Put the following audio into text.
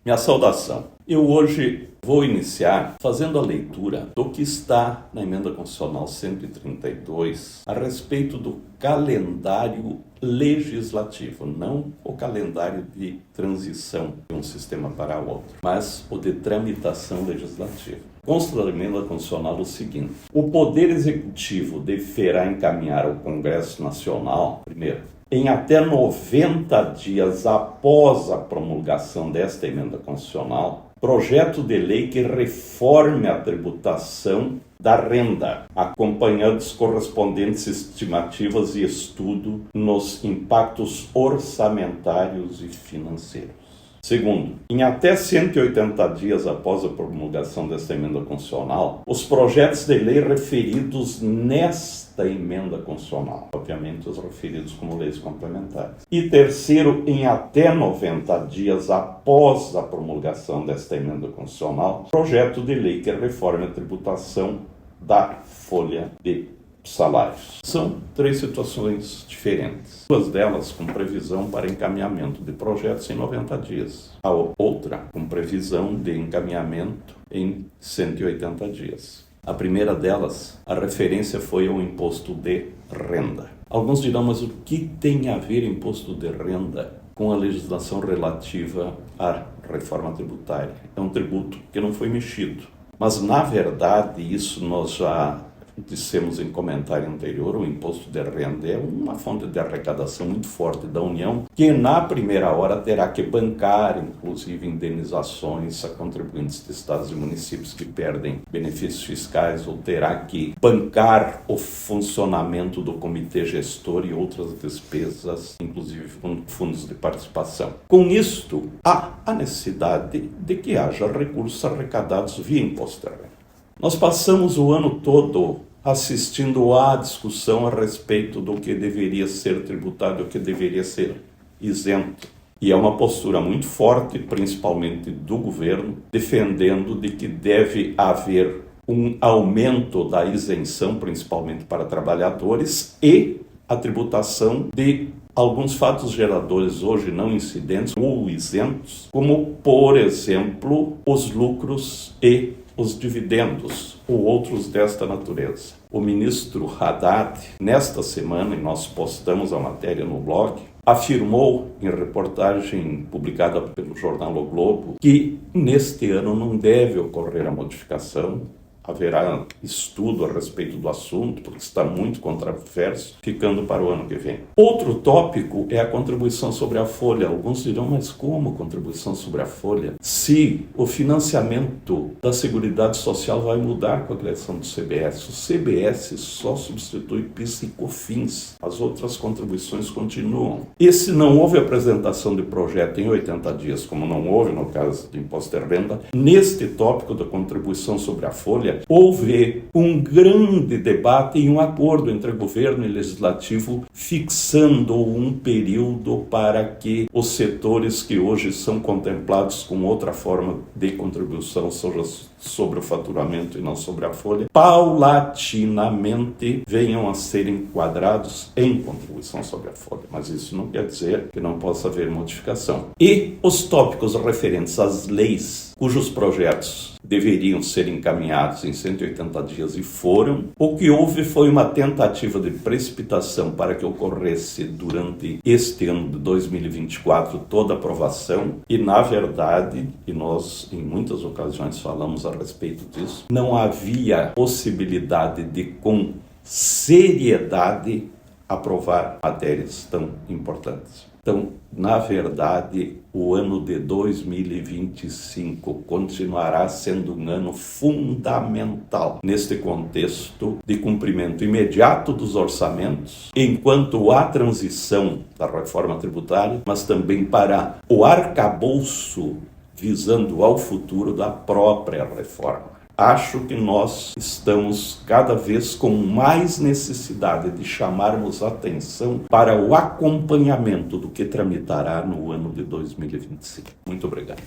Minha saudação. Eu hoje vou iniciar fazendo a leitura do que está na Emenda Constitucional 132 a respeito do calendário legislativo, não o calendário de transição de um sistema para outro, mas o de tramitação legislativa. Consta da Emenda Constitucional o seguinte: o Poder Executivo deverá encaminhar ao Congresso Nacional, primeiro, em até 90 dias após a promulgação desta emenda constitucional, projeto de lei que reforme a tributação da renda, acompanhando as correspondentes estimativas e estudo nos impactos orçamentários e financeiros. Segundo, em até 180 dias após a promulgação desta emenda constitucional, os projetos de lei referidos nesta emenda constitucional, obviamente os referidos como leis complementares. E terceiro, em até 90 dias após a promulgação desta emenda constitucional, projeto de lei que reforme a tributação da folha de salários. São três situações diferentes. Duas delas com previsão para encaminhamento de projetos em 90 dias. A outra com previsão de encaminhamento em 180 dias. A primeira delas, a referência foi ao imposto de renda. Alguns dirão, mas o que tem a ver imposto de renda com a legislação relativa à reforma tributária? É um tributo que não foi mexido. Mas, na verdade, isso nós já dissemos em comentário anterior, o imposto de renda é uma fonte de arrecadação muito forte da União, que na primeira hora terá que bancar, inclusive, indenizações a contribuintes de estados e municípios que perdem benefícios fiscais, ou terá que bancar o funcionamento do comitê gestor e outras despesas, inclusive fundos de participação. Com isto, há a necessidade de que haja recursos arrecadados via imposto de renda. Nós passamos o ano todo assistindo à discussão a respeito do que deveria ser tributado e o que deveria ser isento. E é uma postura muito forte, principalmente do governo, defendendo de que deve haver um aumento da isenção, principalmente para trabalhadores, e a tributação de alguns fatos geradores hoje não incidentes ou isentos, como, por exemplo, os lucros e os dividendos ou outros desta natureza. O ministro Haddad, nesta semana, e nós postamos a matéria no blog, afirmou em reportagem publicada pelo jornal O Globo que neste ano não deve ocorrer a modificação. Haverá estudo a respeito do assunto, porque está muito controverso, ficando para o ano que vem. Outro tópico é a contribuição sobre a folha. Alguns dirão, mas como contribuição sobre a folha? Se o financiamento da Seguridade Social vai mudar com a criação do CBS. O CBS só substitui PIS e COFINS. As outras contribuições continuam. E se não houve apresentação de projeto em 80 dias, como não houve no caso do imposto de renda, neste tópico da contribuição sobre a folha, houve um grande debate e um acordo entre governo e legislativo fixando um período para que os setores que hoje são contemplados com outra forma de contribuição, seja sobre o faturamento e não sobre a folha, paulatinamente venham a ser enquadrados em contribuição sobre a folha. Mas isso não quer dizer que não possa haver modificação. E os tópicos referentes às leis cujos projetos deveriam ser encaminhados em 180 dias e foram. O que houve foi uma tentativa de precipitação para que ocorresse durante este ano de 2024 toda a aprovação e, na verdade, e nós em muitas ocasiões falamos a respeito disso, não havia possibilidade de, com seriedade, aprovar matérias tão importantes. Então, na verdade, o ano de 2025 continuará sendo um ano fundamental neste contexto de cumprimento imediato dos orçamentos, enquanto há transição da reforma tributária, mas também para o arcabouço visando ao futuro da própria reforma. Acho que nós estamos cada vez com mais necessidade de chamarmos atenção para o acompanhamento do que tramitará no ano de 2025. Muito obrigado.